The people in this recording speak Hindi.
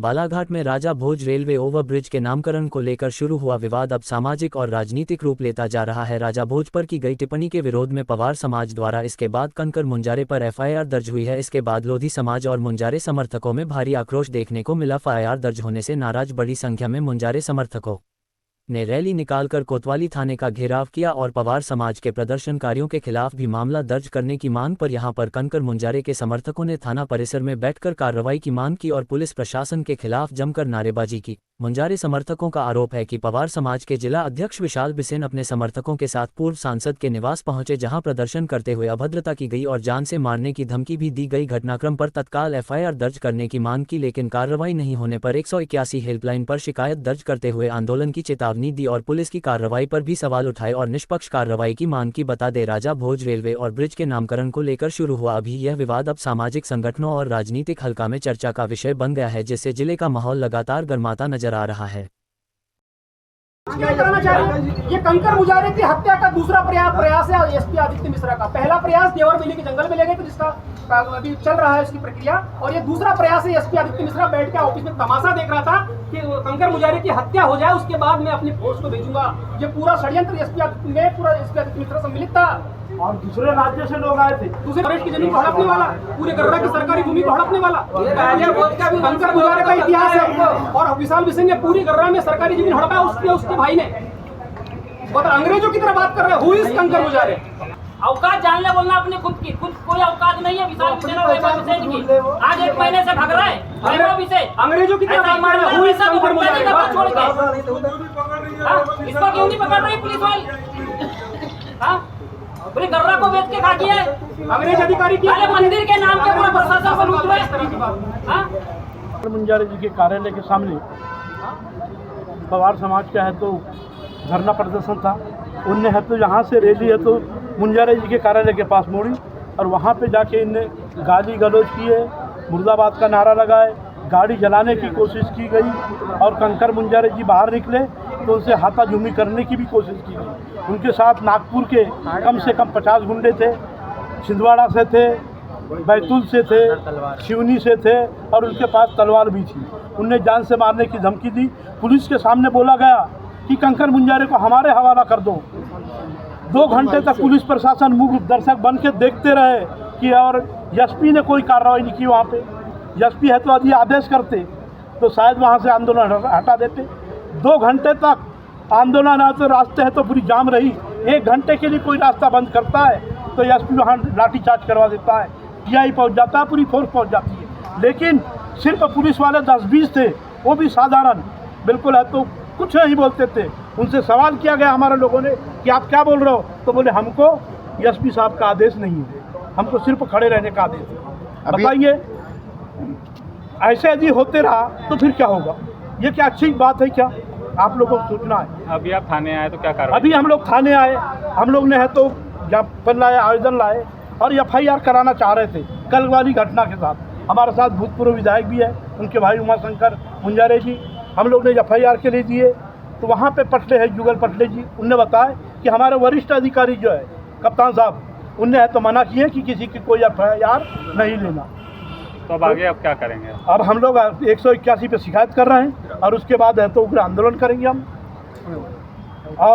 बालाघाट में राजा भोज रेलवे ओवरब्रिज के नामकरण को लेकर शुरू हुआ विवाद अब सामाजिक और राजनीतिक रूप लेता जा रहा है। राजा भोज पर की गई टिप्पणी के विरोध में पवार समाज द्वारा इसके बाद कनकर मुंजारे पर एफआईआर दर्ज हुई है। इसके बाद लोधी समाज और मुंजारे समर्थकों में भारी आक्रोश देखने को मिला। एफआईआर दर्ज होने से नाराज बड़ी संख्या में मुंजारे समर्थकों ने रैली निकालकर कोतवाली थाने का घेराव किया और पवार समाज के प्रदर्शनकारियों के खिलाफ भी मामला दर्ज करने की मांग पर यहां पर कनकर मुंजारे के समर्थकों ने थाना परिसर में बैठकर कार्रवाई की मांग की और पुलिस प्रशासन के खिलाफ जमकर नारेबाजी की। मुंजारे समर्थकों का आरोप है कि पवार समाज के जिला अध्यक्ष विशाल बिसेन अपने समर्थकों के साथ पूर्व सांसद के निवास पहुंचे, जहां प्रदर्शन करते हुए अभद्रता की गई और जान से मारने की धमकी भी दी गई। घटनाक्रम पर तत्काल एफआईआर दर्ज करने की मांग की, लेकिन कार्रवाई नहीं होने पर 181 हेल्पलाइन पर शिकायत दर्ज करते हुए आंदोलन की चेतावनी दी और पुलिस की कार्रवाई पर भी सवाल उठाए और निष्पक्ष कार्रवाई की मांग की। बता दें, राजा भोज रेलवे और ब्रिज के नामकरण को लेकर शुरू हुआ अभी यह विवाद अब सामाजिक संगठनों और राजनीतिक हलका में चर्चा का विषय बन गया है, जिससे जिले का माहौल लगातार गर्माता नजर आ रहा है। ये कनकर मुंजारे की हत्या का दूसरा प्रयास है एसपी आदित्य मिश्रा का। पहला प्रयास देवर बेली के जंगल में ले गए थे, जिसका अभी चल रहा है उसकी प्रक्रिया, और ये दूसरा प्रयास है एसपी आदित्य मिश्रा बैठ के ऑफिस में तमाशा देख रहा था कि कनकर मुंजारे की हत्या हो जाए, उसके बाद मैं अपनी फोर्स को भेजूंगा। ये पूरा षड्यंत्र एसपी आदित्य मिश्रा सम्मिलित था और दूसरे राज्य से लोग आए थे। दूसरे प्रदेश की जमीन को हड़पने वाला, पूरे गर्रा की सरकारी भूमि को हड़पने वाला कनकर मुंजारे का इतिहास है। और विशाल बिसेन ने पूरी गर्रा में सरकारी जमीन हड़पा उसके भाई ने। बहुत अंग्रेजों की तरह बात कर रहे हैं। Who is conquer Munjare? औकात जान ले बोलना अपने खुद की, खुद कोई औकात नहीं है विशाल बिसेन और वैभव बिसेन की। आज 1 महीने से भाग रहा है वैभव बिसेन, अंग्रेजों की तरह बात कर रहे हैं। Who is conquer Munjare? इसको क्यों नहीं पकड़ रही पुलिस वाले? पूरे गर्रा को बेच के खा गया है अंग्रेज अधिकारी की। मंदिर के नाम के पूरे प्रशासन को लूट रहे हैं। मुंजारे जी के कार्यालय के सामने पवार समाज का है तो धरना प्रदर्शन था, उनने है तो यहाँ से रैली है तो मुंजारे जी के कार्यालय के पास मोड़ी और वहाँ पे जाके इनने गाली गलौज किए, मुर्दाबाद का नारा लगाए, गाड़ी जलाने की कोशिश की गई और कनकर मुंजारे जी बाहर निकले तो उनसे हाथाझूमी करने की भी कोशिश की गई। उनके साथ नागपुर के कम से कम 50 गुंडे थे, छिंदवाड़ा से थे, बैतूल से थे, सिवनी से थे और उनके पास तलवार भी थी। उनने जान से मारने की धमकी दी। पुलिस के सामने बोला गया कि कनकर मुंजारे को हमारे हवाला कर दो। 2 घंटे तक पुलिस प्रशासन मूक दर्शक बन के देखते रहे कि और एसपी ने कोई कार्रवाई नहीं की। वहाँ पे एसपी है तो यदि आदेश करते तो शायद वहाँ से आंदोलन हटा देते। 2 घंटे तक आंदोलन है तो रास्ते है तो पूरी जाम रही। 1 घंटे के लिए कोई रास्ता बंद करता है तो एसपी वहाँ लाठीचार्ज करवा देता है, टीआई पहुँच जाता है, पूरी फोर्स पहुँच जाती है। लेकिन सिर्फ पुलिस वाले 10-20 थे, वो भी साधारण बिल्कुल है तो कुछ नहीं बोलते थे। उनसे सवाल किया गया हमारे लोगों ने कि आप क्या बोल रहे हो, तो बोले हमको एसपी साहब का आदेश नहीं है, हमको सिर्फ खड़े रहने का आदेश है। बताइए, ऐसे यदि होते रहा तो फिर क्या होगा? ये क्या अच्छी बात है क्या? आप लोगों को सोचना है। अभी आप थाने आए तो क्या कार्रवाई? अभी हम लोग थाने आए, हम लोग ने है तो ज्ञापन लाए, आवेदन लाए और एफआईआर कराना चाह रहे थे कल वाली घटना के साथ। हमारे साथ भूतपूर्व विधायक भी है, उनके भाई उमाशंकर मुंजारे जी। हम लोग ने एफआईआर के लिए दिए तो वहाँ पे पटले है, जुगल पटले जी, उनने बताया कि हमारे वरिष्ठ अधिकारी जो है कप्तान साहब, उनने है तो मना किए कि किसी की कोई एफआईआर नहीं लेना। तो अब आगे आप क्या करेंगे? अब हम लोग 181 पे शिकायत कर रहे हैं और उसके बाद है तो उग्र आंदोलन करेंगे हम। और